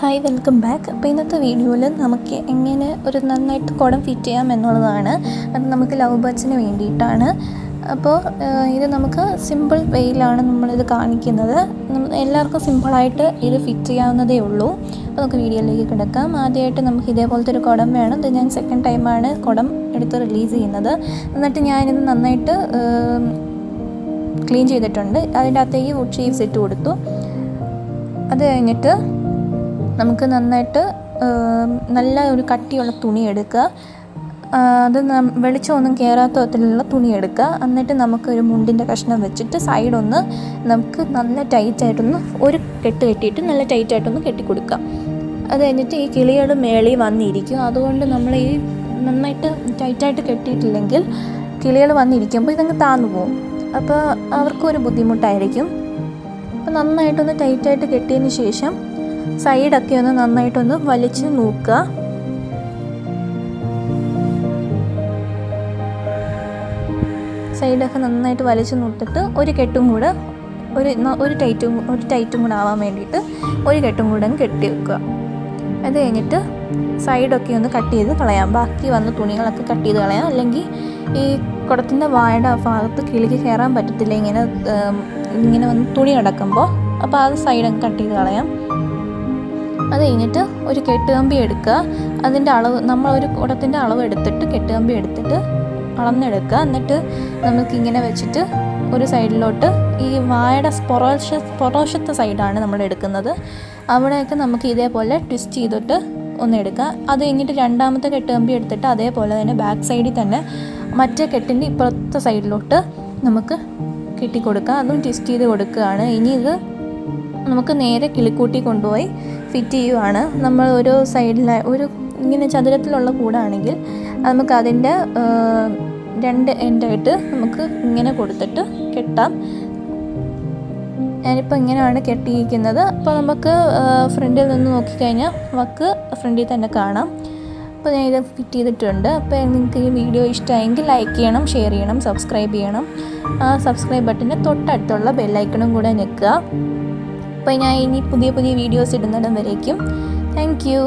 Hi, welcome back. അപ്പോൾ ഇന്നത്തെ വീഡിയോയിൽ നമുക്ക് എങ്ങനെ ഒരു നന്നായിട്ട് കുടം ഫിറ്റ് ചെയ്യാം എന്നുള്ളതാണ്. അത് നമുക്ക് ലവ് ബേർഡ്സിന് വേണ്ടിയിട്ടാണ്. അപ്പോൾ ഇത് നമുക്ക് സിമ്പിൾ വേയിലാണ് നമ്മളിത് കാണിക്കുന്നത്. എല്ലാവർക്കും സിമ്പിളായിട്ട് ഇത് ഫിറ്റ് ചെയ്യാവുന്നതേ ഉള്ളൂ. അപ്പോൾ നമുക്ക് വീഡിയോയിലേക്ക് കിടക്കാം. ആദ്യമായിട്ട് നമുക്ക് ഇതേപോലത്തെ ഒരു കുടം വേണം. ഇത് ഞാൻ സെക്കൻഡ് ടൈമാണ് കുടം എടുത്ത് റിലീസ് ചെയ്യുന്നത്. എന്നിട്ട് ഞാനിത് നന്നായിട്ട് ക്ലീൻ ചെയ്തിട്ടുണ്ട്. അതിൻ്റെ അകത്തേക്ക് വുഡ് ഷീറ്റ്സ് ഇട്ട് കൊടുത്തു. അത് കഴിഞ്ഞിട്ട് നമുക്ക് നന്നായിട്ട് നല്ല ഒരു കട്ടിയുള്ള തുണി എടുക്കുക. അത് വെളിച്ചമൊന്നും കയറാത്ത വിധത്തിലുള്ള തുണി എടുക്കുക. എന്നിട്ട് നമുക്കൊരു മുണ്ടിൻ്റെ കഷ്ണം വെച്ചിട്ട് സൈഡൊന്ന് നമുക്ക് നല്ല ടൈറ്റായിട്ടൊന്ന് ഒരു കെട്ട് കെട്ടിയിട്ട് നല്ല ടൈറ്റായിട്ടൊന്ന് കെട്ടിക്കൊടുക്കുക. അത് കഴിഞ്ഞിട്ട് ഈ കിളികൾ മേളിൽ വന്നിരിക്കും. അതുകൊണ്ട് നമ്മൾ ഈ നന്നായിട്ട് ടൈറ്റായിട്ട് കെട്ടിയിട്ടില്ലെങ്കിൽ കിളികൾ വന്നിരിക്കുമ്പോൾ ഇതങ്ങ് താന്നു പോകും. അപ്പോൾ അവർക്കൊരു ബുദ്ധിമുട്ടായിരിക്കും. അപ്പോൾ നന്നായിട്ടൊന്ന് ടൈറ്റായിട്ട് കെട്ടിയതിന് ശേഷം സൈഡൊക്കെ ഒന്ന് നന്നായിട്ടൊന്ന് വലിച്ച് നോക്കുക. സൈഡൊക്കെ നന്നായിട്ട് വലിച്ച് നോക്കിയിട്ട് ഒരു കെട്ടും കൂടെ ഒരു ടൈറ്റും കൂടെ ആവാൻ വേണ്ടിയിട്ട് ഒരു കെട്ടും കൂടെ കെട്ടി വെക്കുക. അത് കഴിഞ്ഞിട്ട് സൈഡൊക്കെ ഒന്ന് കട്ട് ചെയ്ത് കളയാം. ബാക്കി വന്ന തുണികളൊക്കെ കട്ട് ചെയ്ത് കളയാം. അല്ലെങ്കിൽ ഈ കുടത്തിൻ്റെ വായുടെ ആ ഭാഗത്ത് കിളിക്ക് കയറാൻ പറ്റത്തില്ല ഇങ്ങനെ വന്ന് തുണി കിടക്കുമ്പോൾ. അപ്പോൾ അത് സൈഡൊക്കെ കട്ട് ചെയ്ത് കളയാം. അത് കഴിഞ്ഞിട്ട് ഒരു കെട്ടുകമ്പി എടുക്കുക. അതിൻ്റെ അളവ് നമ്മളൊരു കുടത്തിൻ്റെ അളവ് എടുത്തിട്ട് കെട്ടുകമ്പി എടുത്തിട്ട് അളന്നെടുക്കുക. എന്നിട്ട് നമുക്കിങ്ങനെ വെച്ചിട്ട് ഒരു സൈഡിലോട്ട് ഈ വായുടെ പൊറോഷത്തെ സൈഡാണ് നമ്മൾ എടുക്കുന്നത്. അവിടെയൊക്കെ നമുക്ക് ഇതേപോലെ ട്വിസ്റ്റ് ചെയ്തിട്ട് ഒന്ന് എടുക്കുക. അത് കഴിഞ്ഞിട്ട് രണ്ടാമത്തെ കെട്ടുകമ്പി എടുത്തിട്ട് അതേപോലെ തന്നെ ബാക്ക് സൈഡിൽ തന്നെ മറ്റേ കെട്ടിൻ്റെ ഇപ്പുറത്തെ സൈഡിലോട്ട് നമുക്ക് കെട്ടിക്കൊടുക്കുക. അതും ട്വിസ്റ്റ് ചെയ്ത് കൊടുക്കുകയാണ്. ഇനി ഇത് നമുക്ക് നേരെ കിളിക്കൂട്ടി കൊണ്ടുപോയി ഫിറ്റ് ചെയ്യുവാണ്. നമ്മൾ ഒരു സൈഡിൽ ഒരു ഇങ്ങനെ ചതുരത്തിലുള്ള കൂടാണെങ്കിൽ നമുക്ക് അതിൻ്റെ രണ്ട് എൻഡായിട്ട് നമുക്ക് ഇങ്ങനെ കൊടുത്തിട്ട് കെട്ടാം. ഞാനിപ്പോൾ ഇങ്ങനെയാണ് കെട്ടിയിരിക്കുന്നത്. അപ്പോൾ നമുക്ക് ഫ്രണ്ടിൽ നിന്ന് നോക്കിക്കഴിഞ്ഞാൽ വക്ക് ഫ്രണ്ടിൽ തന്നെ കാണാം. അപ്പോൾ ഞാൻ ഇത് ഫിറ്റ് ചെയ്തിട്ടുണ്ട്. അപ്പോൾ നിങ്ങൾക്ക് ഈ വീഡിയോ ഇഷ്ടമായെങ്കിൽ ലൈക്ക് ചെയ്യണം, ഷെയർ ചെയ്യണം, സബ്സ്ക്രൈബ് ചെയ്യണം. ആ സബ്സ്ക്രൈബ് ബട്ടൻ്റെ തൊട്ടടുത്തുള്ള ബെല്ലൈക്കണും കൂടെ ഞെക്കുക. അപ്പോൾ ഞാൻ ഇനി പുതിയ വീഡിയോസ് ഇടുന്നിടം വരേക്കും താങ്ക് യു.